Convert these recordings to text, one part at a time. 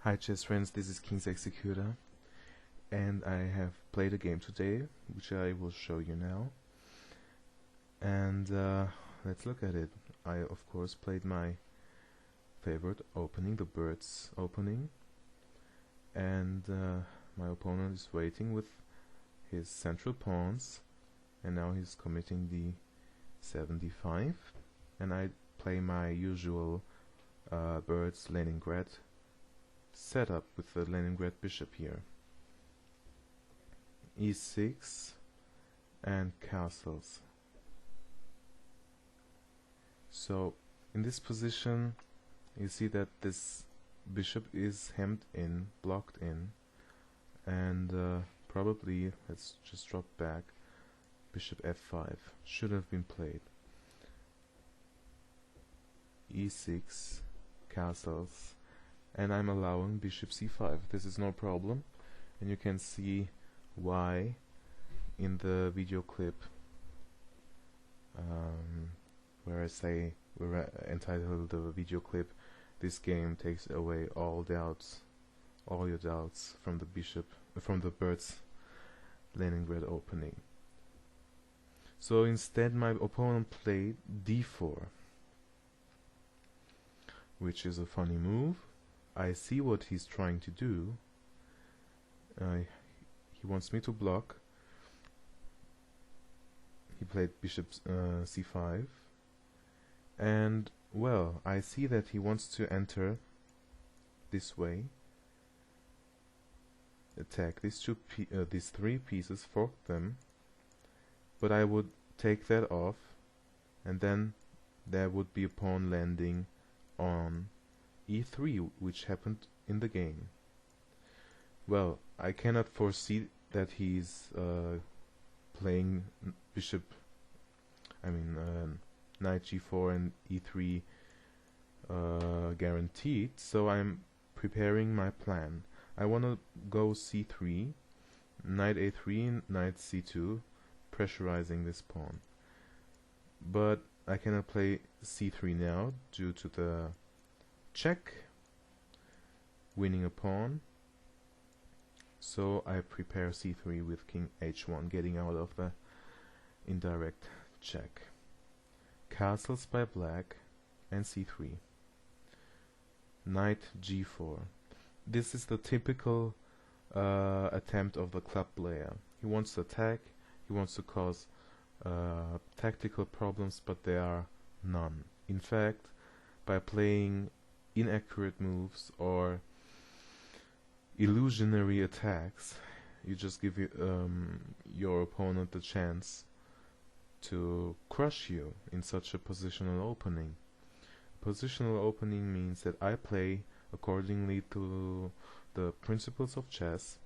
Hi chess friends, this is KingsExecutor, and I have played a game today, which I will show you now. And let's look at it. I of course played my favorite opening, the bird's opening, and my opponent is waiting with his central pawns, and now he's committing the 75, and I play my usual bird's Leningrad setup with the Leningrad bishop here. e6 and castles. So in this position you see that this bishop is hemmed in, blocked in, and probably, let's just drop back, bishop f5 should have been played. e6, castles, and I'm allowing bishop c5. This is no problem, and you can see why in the video clip where I say, we're entitled the video clip, this game takes away all doubts, all your doubts from the bishop, from the bird's Leningrad opening. So instead my opponent played d4, which is a funny move. I see what he's trying to do. He wants me to block. He played bishop c5, and well, I see that he wants to enter this way, attack these these three pieces, fork them, but I would take that off, and then there would be a pawn landing on e3, which happened in the game. Well, I cannot foresee that he's playing bishop, knight g4 and e3 guaranteed, so I'm preparing my plan. I want to go c3, knight a3, knight c2, pressurizing this pawn. But I cannot play c3 now due to the check, winning a pawn. So I prepare c3 with king h1, getting out of the indirect check. Castles by black and c3. Knight g4. This is the typical attempt of the club player. He wants to attack, he wants to cause tactical problems, but there are none. In fact, by playing inaccurate moves or illusionary attacks, you just give your opponent the chance to crush you in such a positional opening. Positional opening means that I play accordingly to the principles of chess,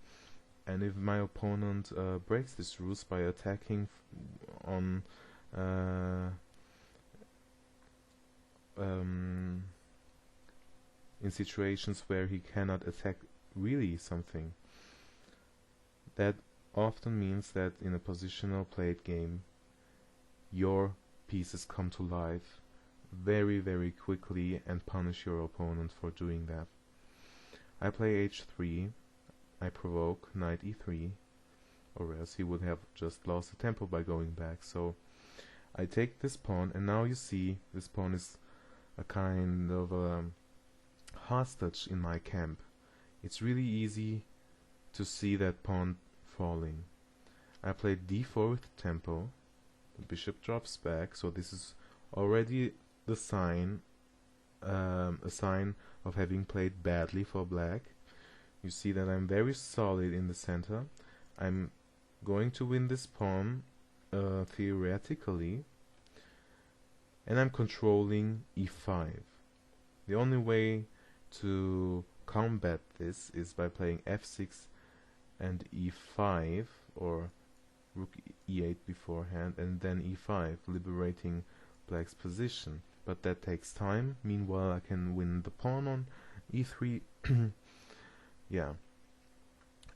and if my opponent breaks these rules by attacking on in situations where he cannot attack really something, that often means that in a positional played game your pieces come to life very, very quickly and punish your opponent for doing that. I play h3, I provoke knight e3, or else he would have just lost the tempo by going back. So I take this pawn, and now you see this pawn is a kind of hostage in my camp. It's really easy to see that pawn falling. I played d4 with tempo, the bishop drops back, so this is already the sign, a sign of having played badly for black. You see that I'm very solid in the center. I'm going to win this pawn theoretically, and I'm controlling e5. The only way to combat this is by playing f6 and e5, or rook e8 beforehand, and then e5, liberating black's position. But that takes time. Meanwhile, I can win the pawn on e3. Yeah,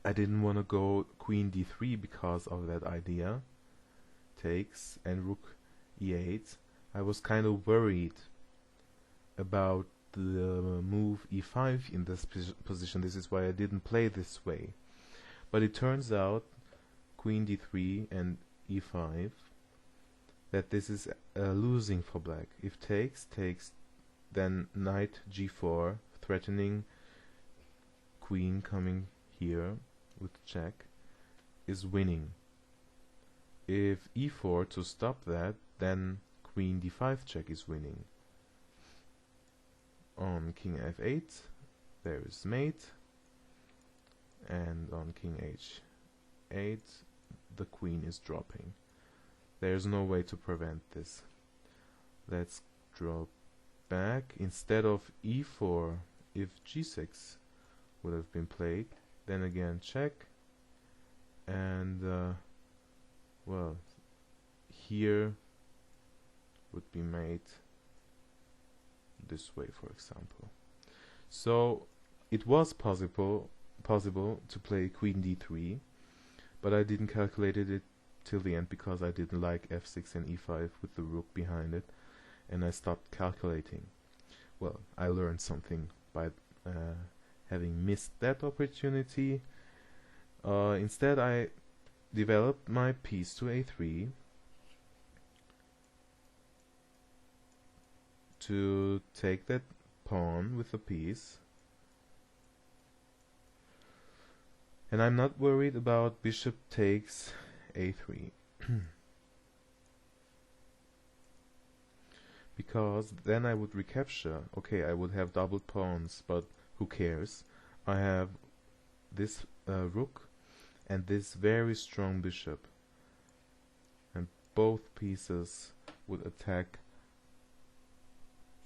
I didn't want to go queen d3 because of that idea. Takes and rook e8. I was kind of worried about the move e5 in this position. This is why I didn't play this way. But it turns out queen d3 and e5 that this is losing for black. If takes, then knight g4, threatening queen coming here with check, is winning. If e4 to stop that, then queen d5 check is winning. On king f8 there is mate, and on king h8 the queen is dropping. There's no way to prevent this. Let's drop back. Instead of e4, if g6 would have been played, then again check, and well, here would be made this way, for example. So it was possible to play queen d3, but I didn't calculate it till the end because I didn't like f6 and e5 with the rook behind it, and I stopped calculating. Well, I learned something by having missed that opportunity. Instead I developed my piece to a3 to take that pawn with the piece, and I'm not worried about bishop takes a3 because then I would recapture. Okay, I would have doubled pawns, but who cares? I have this rook and this very strong bishop, and both pieces would attack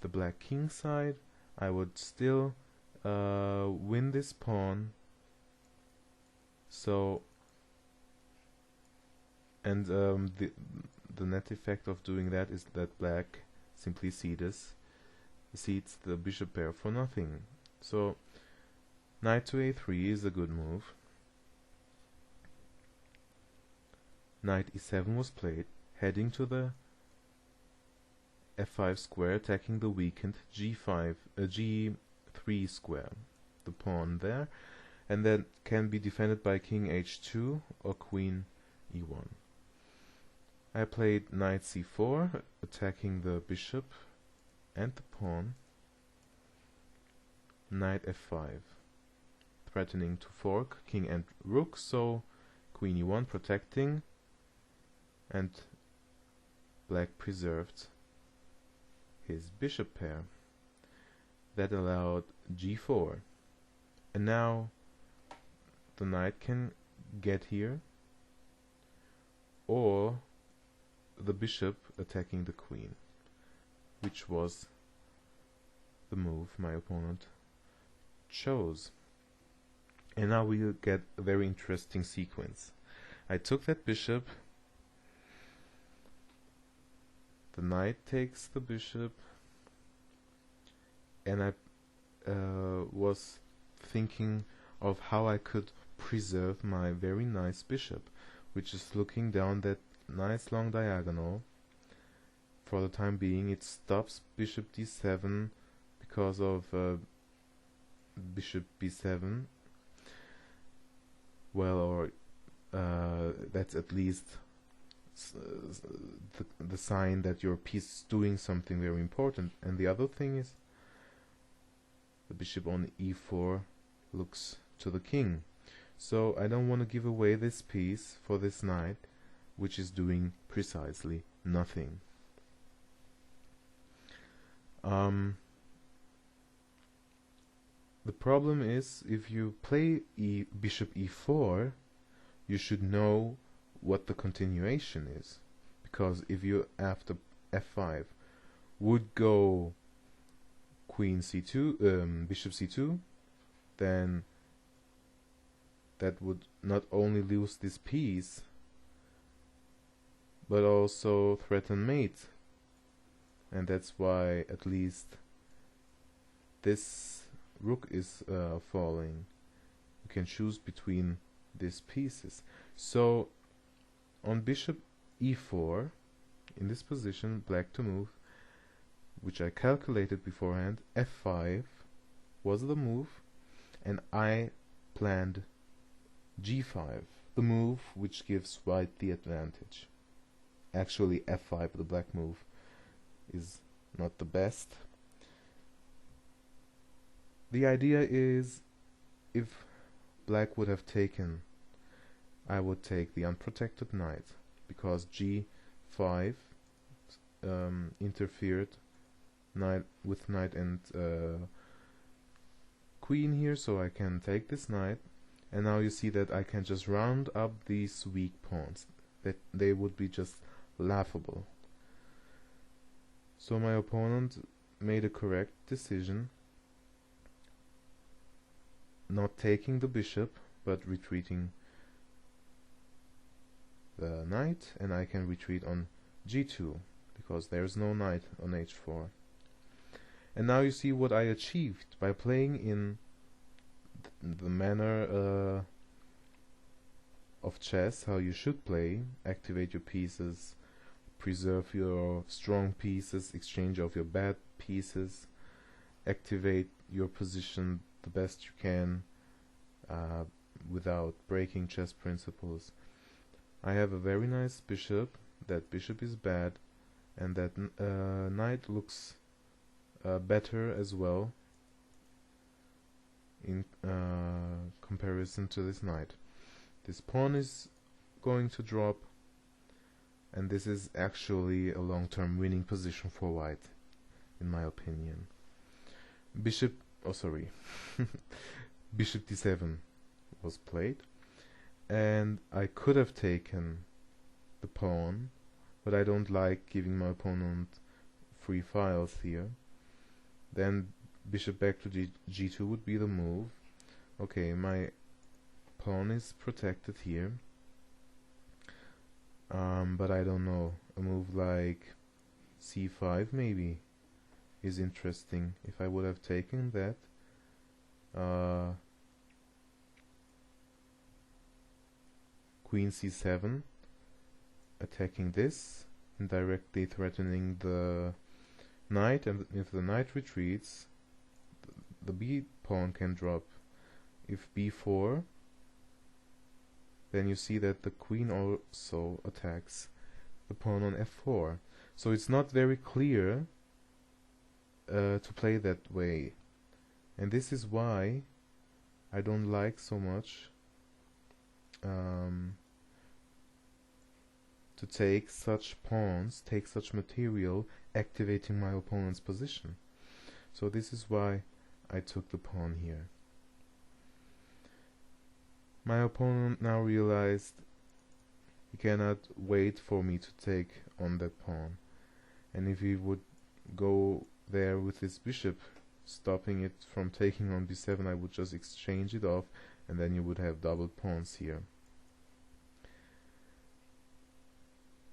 the black king side. I would still win this pawn. So, and the net effect of doing that is that black simply cedes the bishop pair for nothing. So knight to a3 is a good move. Knight e7 was played, heading to the f5 square, attacking the weakened g3 square, the pawn there, and that can be defended by king h2 or queen e1. I played knight c4, attacking the bishop and the pawn. Knight f5, threatening to fork king and rook, so queen e1 protecting, and black preserved his bishop pair. That allowed g4, and now the knight can get here, or the bishop attacking the queen, which was the move my opponent chose. And now we'll get a very interesting sequence. I took that bishop, the knight takes the bishop, and I was thinking of how I could preserve my very nice bishop, which is looking down that nice long diagonal. For the time being it stops bishop d7 because of bishop b7. Well, or that's at least the sign that your piece is doing something very important. And the other thing is the bishop on e4 looks to the king. So I don't want to give away this piece for this knight, which is doing precisely nothing. The problem is, if you play bishop e4, you should know what the continuation is, because if you after f5 would go queen c2, bishop c2, then that would not only lose this piece but also threaten mate, and that's why at least this rook is falling. You can choose between these pieces. So on bishop e4, in this position, black to move, which I calculated beforehand, f5 was the move, and I planned g5, the move which gives white the advantage. Actually, f5, the black move, is not the best. The idea is, if black would have taken, I would take the unprotected knight, because g5 interfered with knight and queen here, so I can take this knight, and now you see that I can just round up these weak pawns, that they would be just laughable. So my opponent made a correct decision, not taking the bishop but retreating the knight, and I can retreat on g2 because there's no knight on h4. And now you see what I achieved by playing in the manner of chess, how you should play. Activate your pieces, preserve your strong pieces, exchange of your bad pieces, activate your position the best you can without breaking chess principles. I have a very nice bishop. That bishop is bad, and that knight looks better as well in comparison to this knight. This pawn is going to drop, and this is actually a long-term winning position for white, in my opinion. Bishop d7 was played, and I could have taken the pawn, but I don't like giving my opponent free files here. Then bishop back to g2 would be the move. Okay, my pawn is protected here, but I don't know, a move like c5 maybe is interesting. If I would have taken that, queen c7, attacking this, indirectly threatening the knight, and if the knight retreats, the b pawn can drop. If b4, then you see that the queen also attacks the pawn on f4. So it's not very clear to play that way, and this is why I don't like so much to take such pawns, take such material, activating my opponent's position. So this is why I took the pawn here. My opponent now realized he cannot wait for me to take on that pawn, and if he would go there with his bishop, stopping it from taking on b7, I would just exchange it off, and then you would have double pawns here.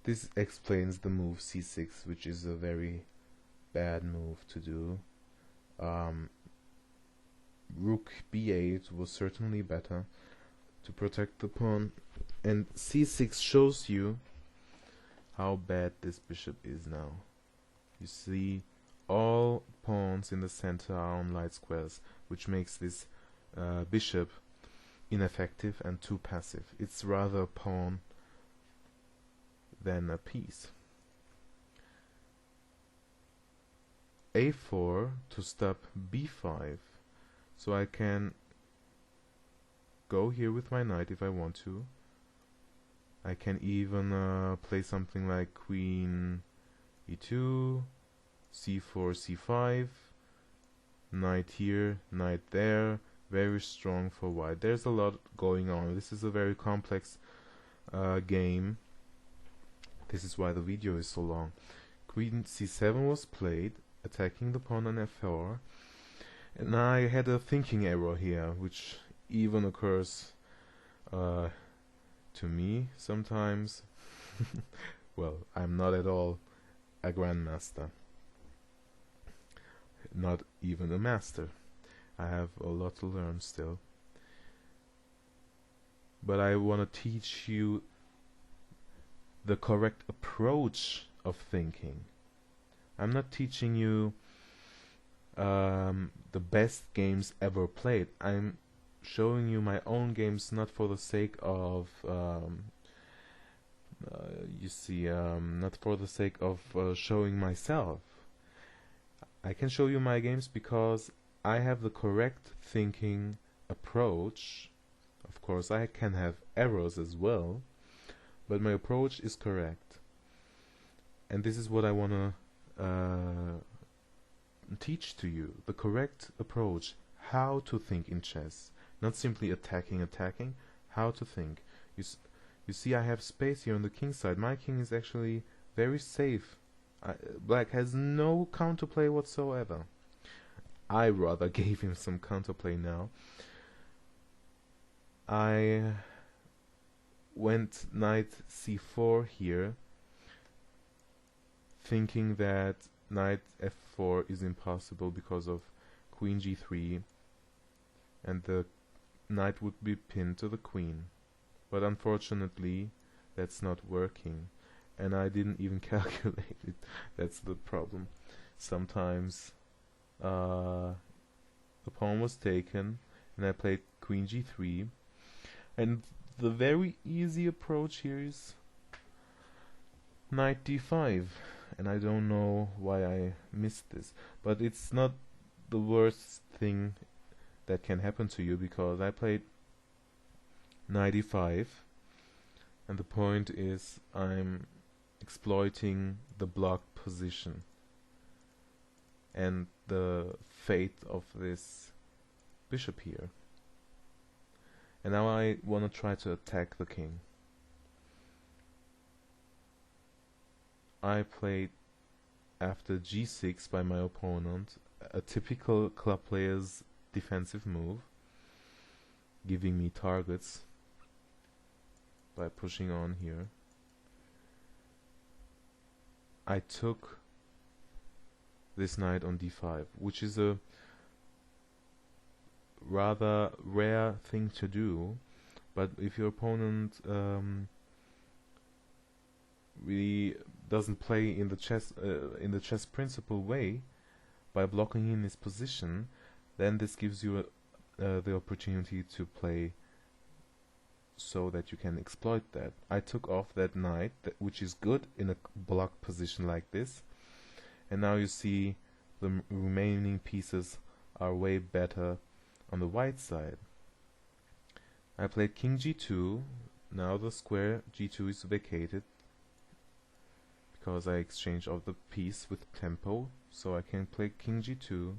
This explains the move c6, which is a very bad move to do. Rook b8 was certainly better to protect the pawn, and c6 shows you how bad this bishop is now. You see all pawns in the center are on light squares, which makes this bishop ineffective and too passive. It's rather a pawn than a piece. a4 to stop b5, so I can go here with my knight if I want to. I can even play something like queen e2, c4, c5, knight here, knight there. Very strong for white. There's a lot going on. This is a very complex game. This is why the video is so long. Queen c7 was played, attacking the pawn on f4, and I had a thinking error here, which even occurs to me sometimes. Well, I'm not at all a grandmaster, not even a master. I have a lot to learn still, but I want to teach you the correct approach of thinking. I'm not teaching you the best games ever played. I'm showing you my own games, not for the sake of not for the sake of showing myself. I can show you my games because I have the correct thinking approach. Of course, I can have errors as well, but my approach is correct. And this is what I want to teach to you. The correct approach. How to think in chess. Not simply attacking, how to think. You see, I have space here on the king side. My king is actually very safe. Black has no counterplay whatsoever. I rather gave him some counterplay now. I went knight c4 here, thinking that knight f4 is impossible because of queen g3, and the knight would be pinned to the queen. But unfortunately, that's not working, and I didn't even calculate it. That's the problem. Sometimes the pawn was taken, and I played queen g3, and the very easy approach here is knight d5, and I don't know why I missed this, but it's not the worst thing that can happen to you, because I played knight e5, and the point is I'm exploiting the blocked position and the fate of this bishop here. And now I want to try to attack the king. I played after g6 by my opponent, a typical club player's defensive move, giving me targets by pushing on here. I took this knight on d5, which is a rather rare thing to do, but if your opponent really doesn't play in the chess principle way, by blocking in his position, then this gives you the opportunity to play so that you can exploit that. I took off that knight, which is good in a blocked position like this, and now you see the remaining pieces are way better on the white side. I played king g2. Now the square g2 is vacated because I exchanged off the piece with tempo, so I can play king g2.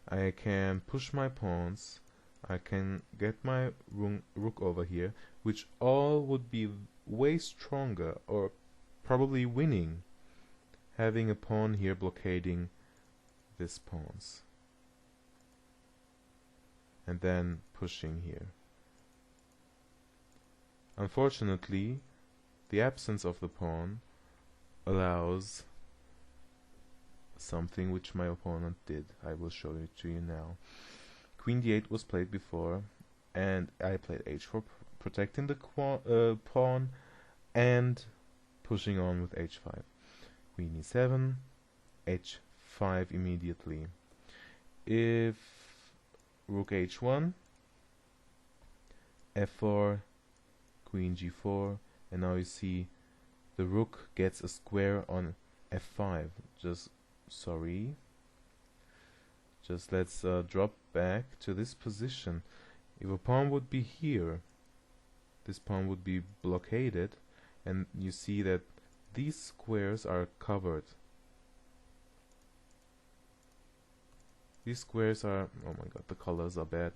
I can push my pawns. I can get my rook over here, which all would be way stronger, or probably winning, having a pawn here blockading this pawns, and then pushing here. Unfortunately, the absence of the pawn allows something which my opponent did. I will show it to you now. Queen d8 was played before, and I played h4, protecting the pawn and pushing on with h5. Queen e7, h5 immediately. If rook h1, f4, queen g4, and now you see the rook gets a square on f5. Just let's drop back to this position. If a pawn would be here, this pawn would be blockaded, and you see that these squares are covered. These squares are, oh my god, the colors are bad.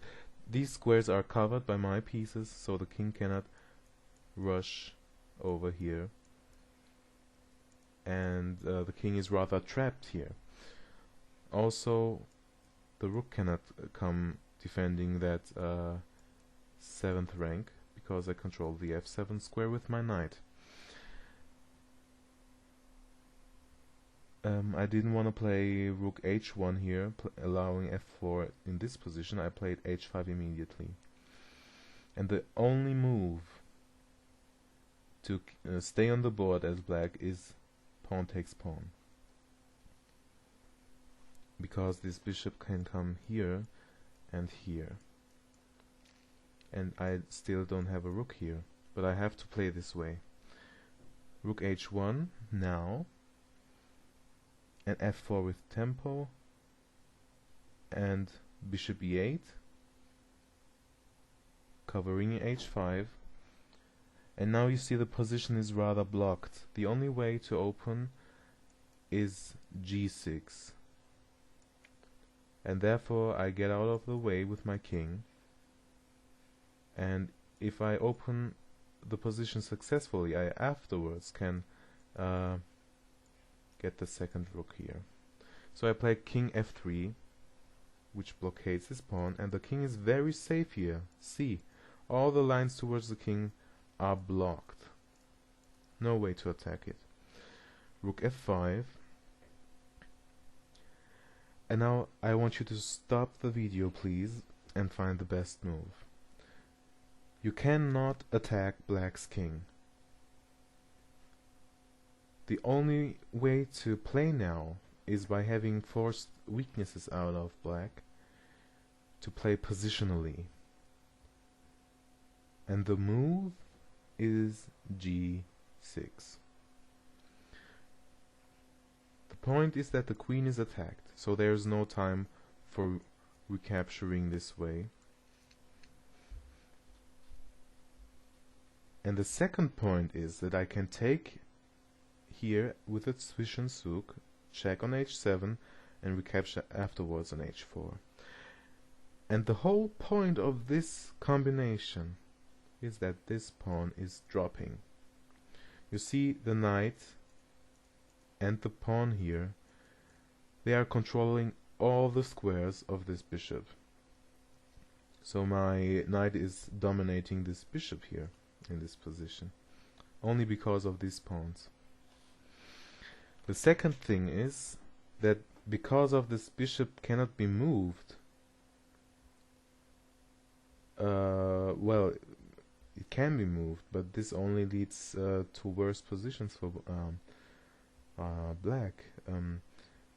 These squares are covered by my pieces, so the king cannot rush over here, and the king is rather trapped here. Also, the rook cannot come defending that 7th rank, because I control the f7 square with my knight. I didn't want to play rook h1 here, allowing f4 in this position. I played h5 immediately. And the only move to stay on the board as black is pawn takes pawn. because this bishop can come here and here, and I still don't have a rook here, but I have to play this way. Rook h1 now, and f4 with tempo, and bishop e8, covering h5, and now you see the position is rather blocked. The only way to open is g6, and therefore I get out of the way with my king, and if I open the position successfully, I afterwards can get the second rook here. So I play king f3, which blockades this pawn, and the king is very safe here. See, all the lines towards the king are blocked. No way to attack it. Rook f5. And now I want you to stop the video, please, and find the best move. You cannot attack black's king. The only way to play now is by having forced weaknesses out of black to play positionally. And the move is g6. The point is that the queen is attacked, so there's no time for recapturing this way. And the second point is that I can take here with a Zwischenzug, check on h7, and recapture afterwards on h4. And the whole point of this combination is that this pawn is dropping. You see the knight and the pawn here, they are controlling all the squares of this bishop. So my knight is dominating this bishop here in this position, only because of these pawns. The second thing is that because of this bishop cannot be moved, well, it can be moved, but this only leads to worse positions for black.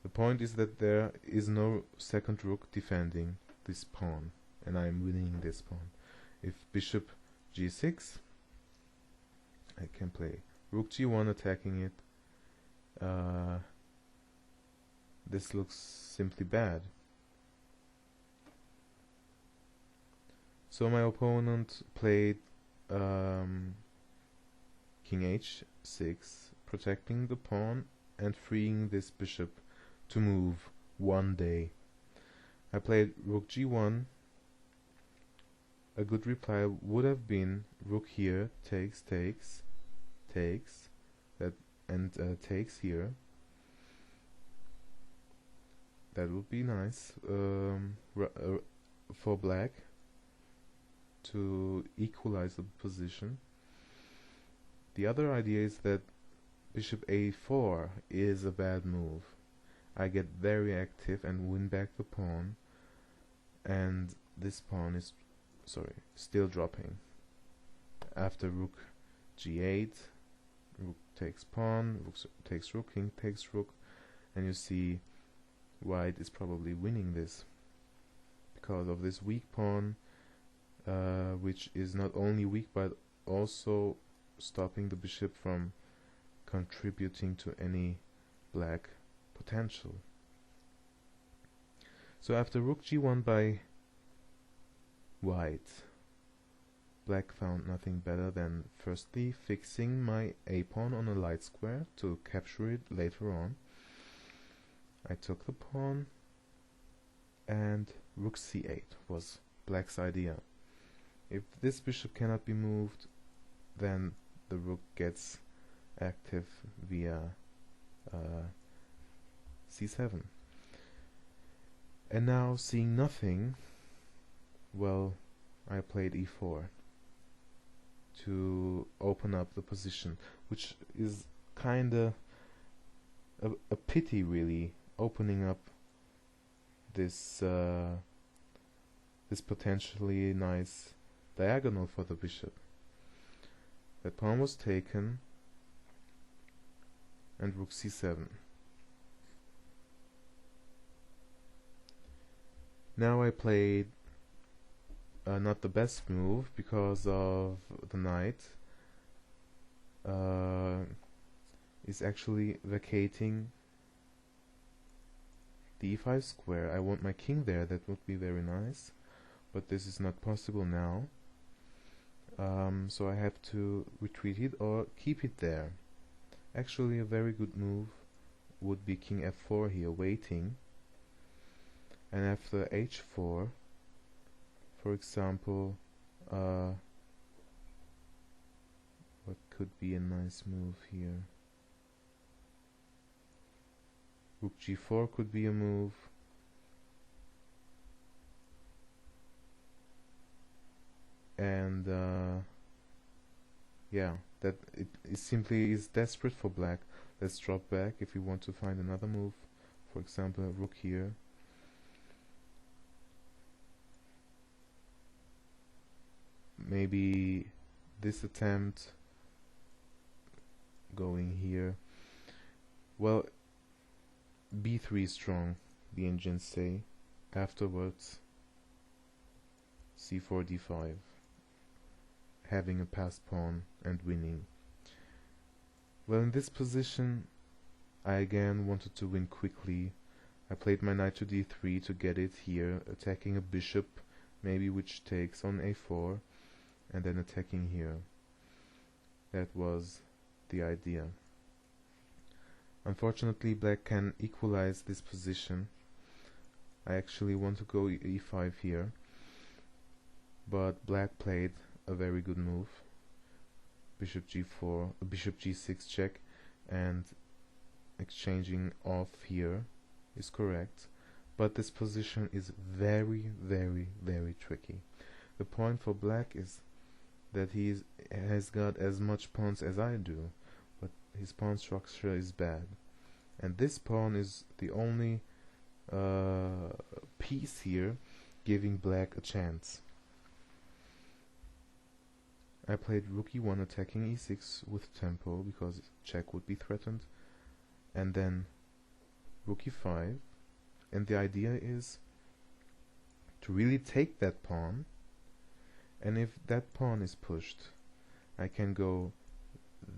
The point is that there is no second rook defending this pawn, and I am winning this pawn. If bishop g6, I can play rook g1 attacking it. This looks simply bad. So my opponent played king h6, protecting the pawn and freeing this bishop to move one day. I played rook g1. A good reply would have been rook here, takes, that, and takes here. That would be nice for black to equalize the position. The other idea is that bishop a4 is a bad move. I get very active and win back the pawn, and this pawn is still dropping. After rook g8, rook takes pawn, rook takes rook, king takes rook, and you see white is probably winning this because of this weak pawn, which is not only weak but also stopping the bishop from contributing to any black potential. So after rook g1 by white, black found nothing better than firstly fixing my a-pawn on a light square to capture it later on. I took the pawn, and rook c8 was black's idea. If this bishop cannot be moved, then the rook gets active via c7. And now, seeing nothing, well, I played e4 to open up the position, which is kinda a pity, really, opening up this this potentially nice diagonal for the bishop. That pawn was taken, and rook c7. Now I played not the best move because of the knight is actually vacating the e5 square. I want my king there, that would be very nice, but this is not possible now. So I have to retreat it or keep it there. Actually, a very good move would be king f4 here, waiting, and after h4, for example, what could be a nice move here? Rook g4 could be a move. And yeah, that it simply is desperate for black. Let's drop back if we want to find another move. For example, a rook here. Maybe this attempt going here. Well, b3 is strong, the engines say. Afterwards, c4, d5, having a passed pawn and winning. Well, in this position, I again wanted to win quickly. I played my knight to d3 to get it here, attacking a bishop, maybe which takes on a4, and then attacking here. That was the idea. Unfortunately, black can equalize this position. I actually want to go e5 here, but black played a very good move. Bishop g4, bishop g6 check, and exchanging off here is correct, but this position is very, very, very tricky. The point for black is that he has got as much pawns as I do, but his pawn structure is bad, and this pawn is the only piece here giving black a chance. I played rook e1 attacking e6 with tempo because check would be threatened, and then rook e5, and the idea is to really take that pawn, and if that pawn is pushed, I can go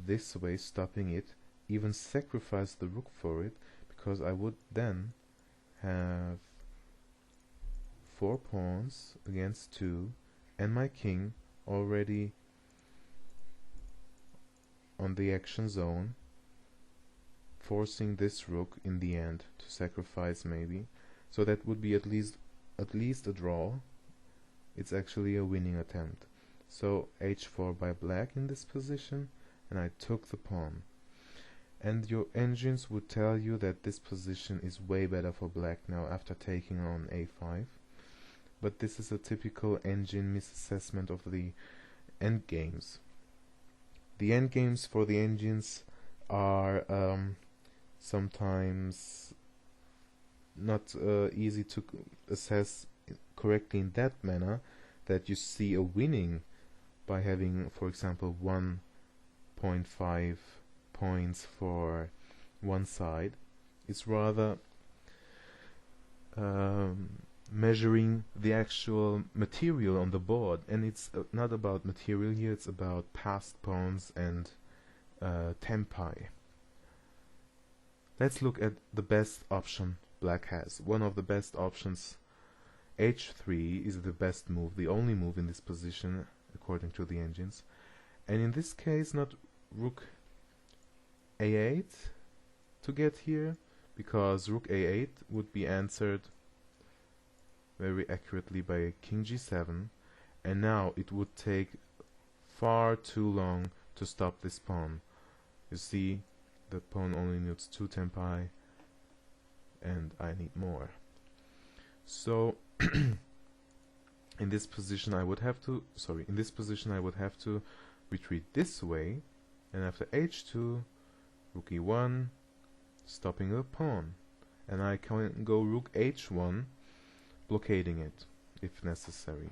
this way, stopping it, even sacrifice the rook for it, because I would then have 4 pawns against 2, and my king already on the action zone, forcing this rook in the end to sacrifice maybe. So that would be at least a draw. It's actually a winning attempt. So h4 by black in this position, and I took the pawn. And your engines would tell you that this position is way better for black now after taking on a5. But this is a typical engine misassessment of the endgames. The endgames for the engines are sometimes not easy to assess correctly in that manner, that you see a winning by having, for example, 1.5 points for one side. It's rather measuring the actual material on the board, and it's not about material here, it's about passed pawns and tempi. Let's look at the best option black has. One of the best options, h3, is the best move, the only move in this position according to the engines, and in this case not rook a8 to get here, because rook a8 would be answered very accurately by king g7, and now it would take far too long to stop this pawn. You see, the pawn only needs 2 tempi, and I need more. So in this position I would have to retreat this way, and after h2, rook e1, stopping a pawn, and I can go rook h1, blockading it if necessary.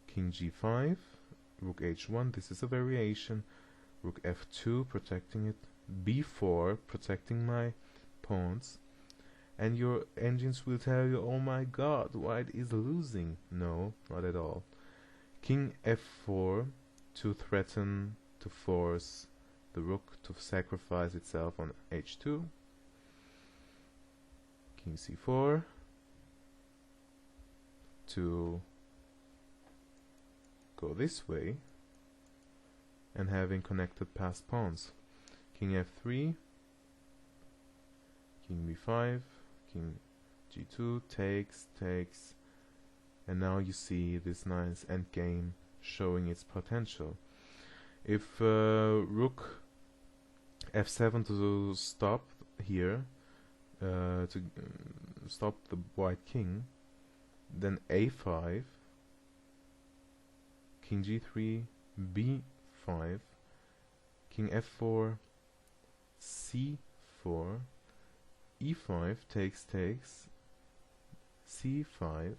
King g5, rook h1, this is a variation, rook f2 protecting it, b4 protecting my pawns, and your engines will tell you, oh my god, white is losing. No, not at all. King f4 to threaten to force the rook to sacrifice itself on h2. King c4 to go this way and having connected passed pawns. King f3, king b5, king g2, takes, and now you see this nice endgame showing its potential. If rook f7 to stop here, to stop the white king, then a5, king g3, b5, king f4, c4, e5, takes, c5,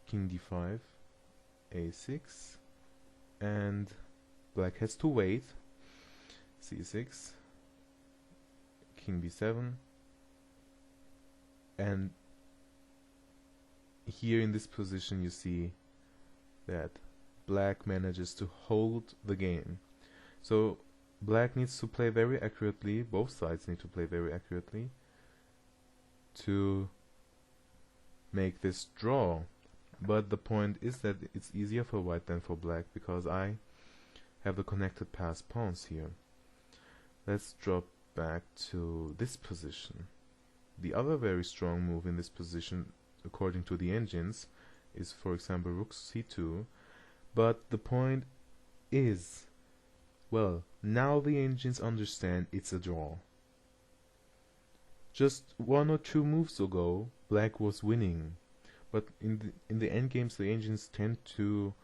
king d5, a6, and black has to wait, c6, king b7, and here in this position you see that black manages to hold the game. So black needs to play very accurately, both sides need to play very accurately to make this draw. But the point is that it's easier for white than for black because I have the connected passed pawns here. Let's drop back to this position. The other very strong move in this position, according to the engines, is for example rook c2, but the point is, well, now the engines understand it's a draw. Just 1 or 2 moves ago, black was winning, but in the endgames the engines tend to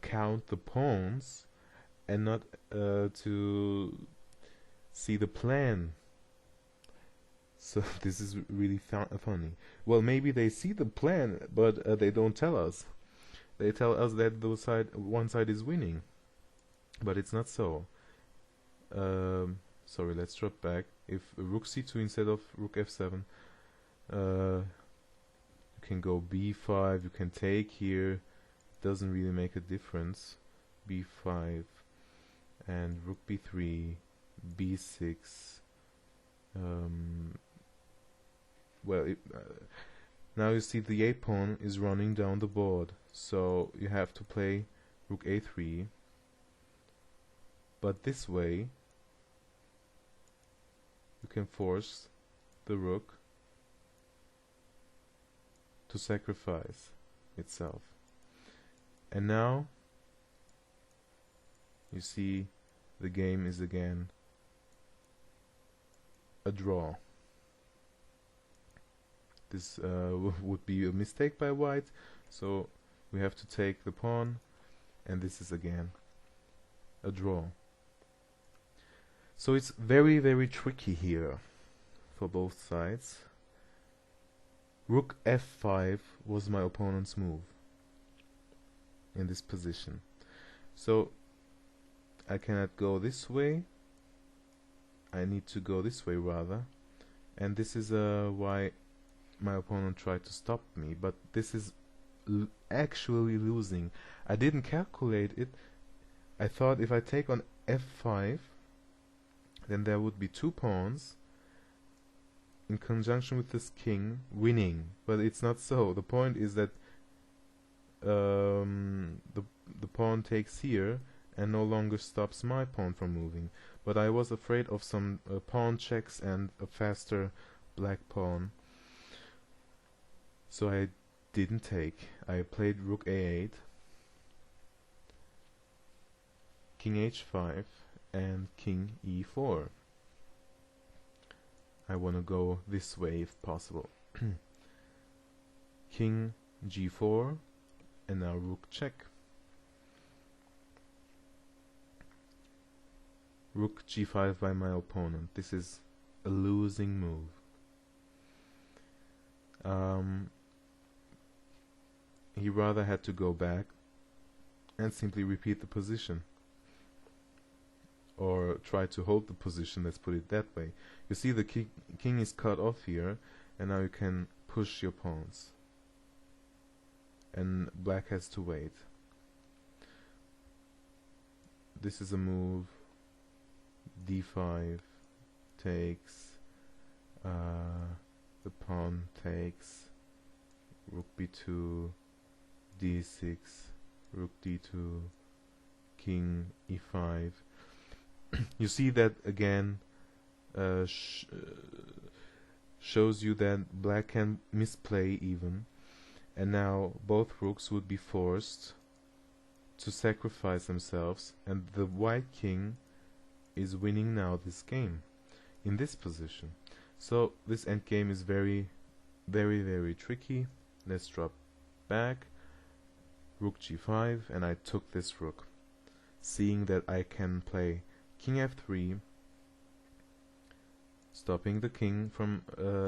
count the pawns and not to see the plan. So this is really funny. Well, maybe they see the plan, but they don't tell us. They tell us that one side is winning, but it's not so. Sorry, let's drop back. If rook c2 instead of rook f7, you can go b5. You can take here. Doesn't really make a difference. b5 and rook b3, b6. Well, now you see the a pawn is running down the board, so you have to play rook a3. But this way, you can force the rook to sacrifice itself. And now, you see the game is again a draw. This would be a mistake by white, so we have to take the pawn, and this is again a draw. So it's very, very tricky here for both sides. Rook f5 was my opponent's move in this position. So I cannot go this way. I need to go this way rather. And this is why my opponent tried to stop me. But this is actually losing. I didn't calculate it. I thought if I take on f5, then there would be 2 pawns in conjunction with this king winning, but it's not so. The point is that the pawn takes here and no longer stops my pawn from moving. But I was afraid of some pawn checks and a faster black pawn, so I didn't take. I played rook a8, king h5, and king e4. I want to go this way if possible. King g4, and now rook check. Rook g5 by my opponent. This is a losing move. He rather had to go back and simply repeat the position. or try to hold the position, let's put it that way. You see the king is cut off here, and now you can push your pawns. And black has to wait. This is a move. d5 takes, the pawn takes, rook b2, d6, rook d2, king e5. You see that again shows you that black can misplay even, and now both rooks would be forced to sacrifice themselves, and the white king is winning now this game in this position. So this endgame is very, very, very tricky. Let's drop back, rook g5, and I took this rook, seeing that I can play king f3, stopping the king from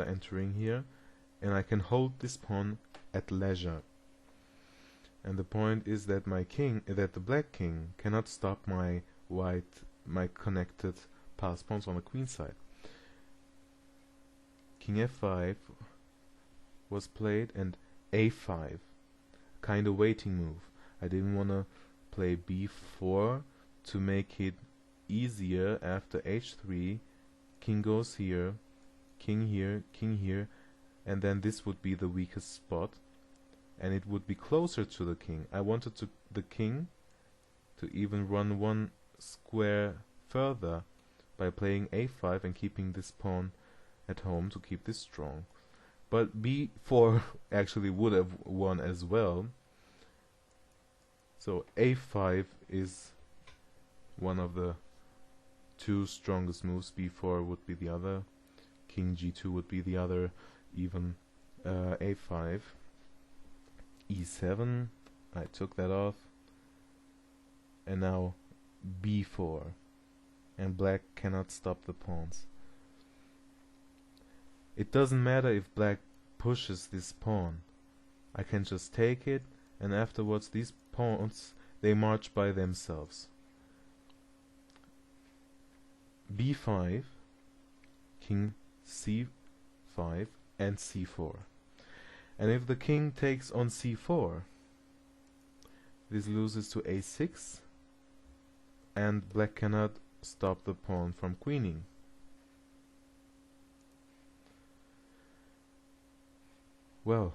entering here, and I can hold this pawn at leisure. And the point is that the black king cannot stop my connected pass pawns on the queen side. King f5 was played, and a5, kind of waiting move. I didn't want to play b4 to make it easier after h3. King goes here, king here, king here, and then this would be the weakest spot, and it would be closer to the king. I wanted the king to even run one square further by playing a5 and keeping this pawn at home to keep this strong. But b4 actually would have won as well. So a5 is one of the two strongest moves. b4 would be the other. King g2 would be the other. Even a5. e7. I took that off. And now b4. And black cannot stop the pawns. It doesn't matter if black pushes this pawn. I can just take it, and afterwards these pawns, they march by themselves. b5, king c5, and c4. And if the king takes on c4, this loses to a6, and black cannot stop the pawn from queening. Well,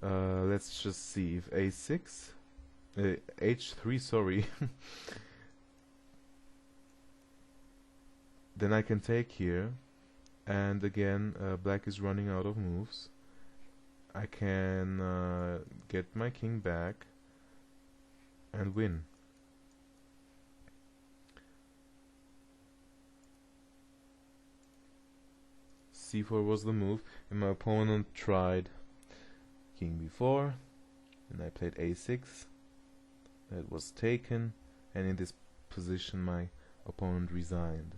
let's just see if a6, h3, sorry, then I can take here, and again black is running out of moves. I can get my king back and win. c4 was the move, and my opponent tried king b4, and I played a6. That was taken, and in this position my opponent resigned.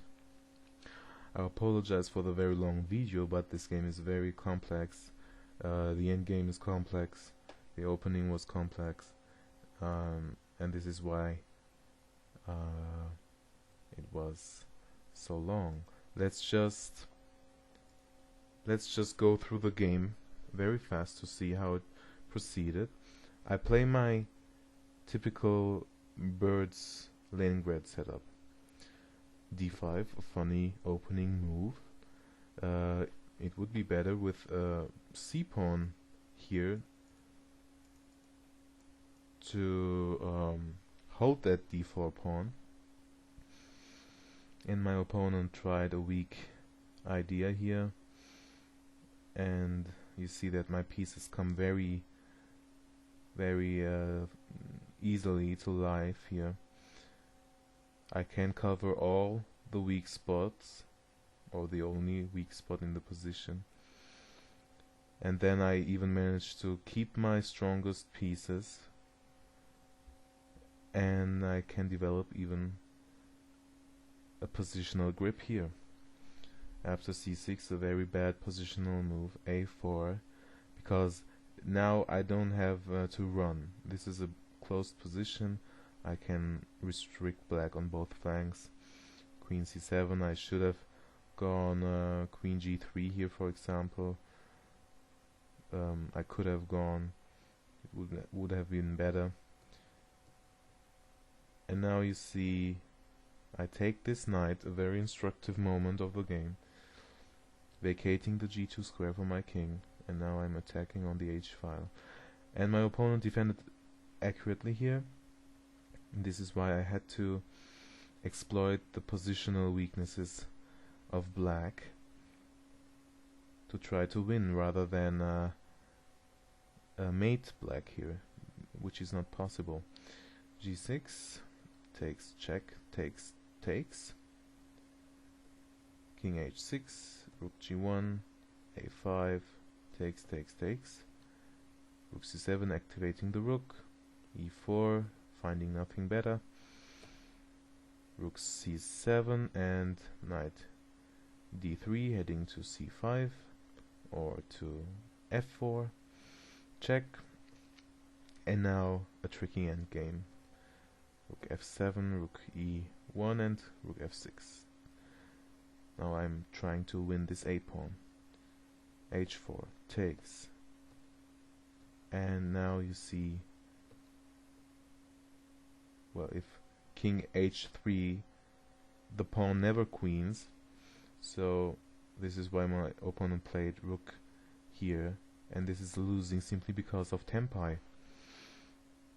I apologize for the very long video, but this game is very complex. The end game is complex, the opening was complex, and this is why it was so long. Let's just go through the game very fast to see how it proceeded. I play my typical birds Leningrad setup. d5, a funny opening move. It would be better with a c-pawn here to hold that d4 pawn. And my opponent tried a weak idea here, and you see that my pieces come very easily to life here. I can cover all the weak spots, or the only weak spot in the position, and then I even managed to keep my strongest pieces, and I can develop even a positional grip here. After c6, a very bad positional move, a4, because now I don't have to run. This is a closed position. I can restrict black on both flanks. queen c7. I should have gone queen g3 here, for example. I could have gone, it would have been better. And now you see I take this knight, a very instructive moment of the game, vacating the g2 square for my king, and now I'm attacking on the h file. And my opponent defended accurately here. And this is why I had to exploit the positional weaknesses of black to try to win, rather than mate black here, which is not possible. g6 takes, check, takes, takes, king h6, rook g1, a5, takes, takes, takes, rook c7 activating the rook, e4 finding nothing better, rook c7 and knight d3 heading to c5 or to f4, check, and now a tricky endgame. Rook f7, rook e1 and rook f6. Now I'm trying to win this a pawn. h4 takes, and now you see, well, if king h3, the pawn never queens, so this is why my opponent played rook here, and this is losing simply because of tempi.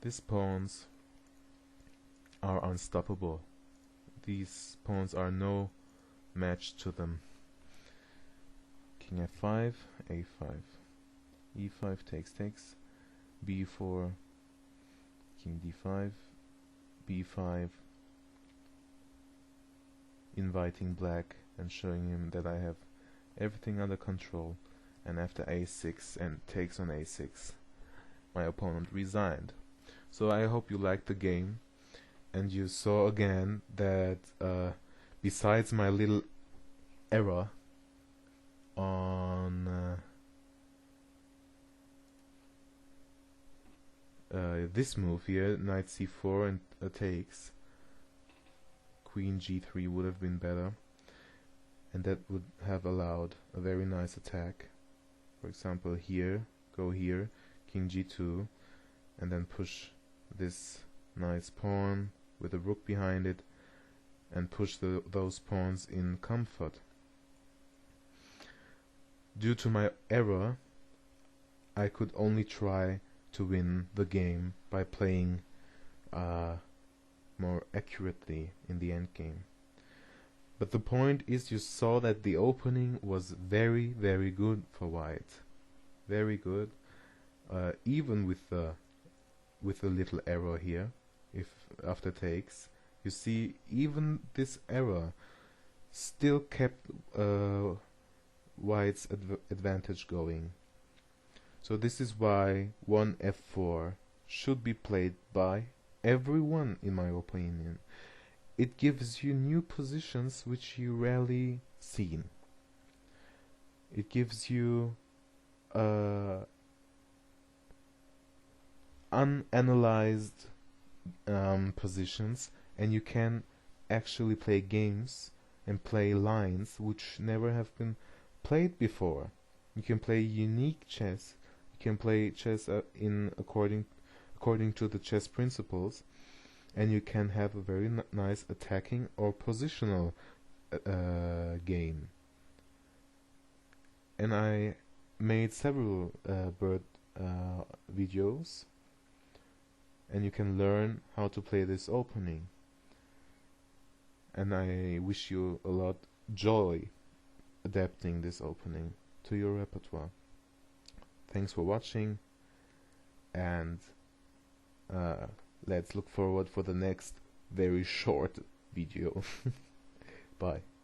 These pawns are unstoppable. These pawns are no match to them. King f5, a5, e5 takes, takes, b4, king d5, b5, inviting black and showing him that I have everything under control. And after a6 and takes on a6, my opponent resigned. So I hope you liked the game, and you saw again that besides my little error on this move here, knight c4 and takes, queen g3 would have been better, and that would have allowed a very nice attack. For example, here, go here, king g2, and then push this nice pawn with a rook behind it, and push those pawns in comfort. Due to my error, I could only try to win the game by playing more accurately in the endgame. But the point is, you saw that the opening was very, very good for white. Very good, even with the little error here. If after takes, you see, even this error still kept white's advantage going. So this is why 1f4 should be played by everyone, in my opinion. It gives you new positions which you rarely seen. It gives you unanalyzed positions, and you can actually play games and play lines which never have been played before. You can play unique chess. You can play chess according to the chess principles, and you can have a very nice attacking or positional game. And I made several bird videos, and you can learn how to play this opening. And I wish you a lot joy adapting this opening to your repertoire. Thanks for watching, and let's look forward for the next very short video. Bye.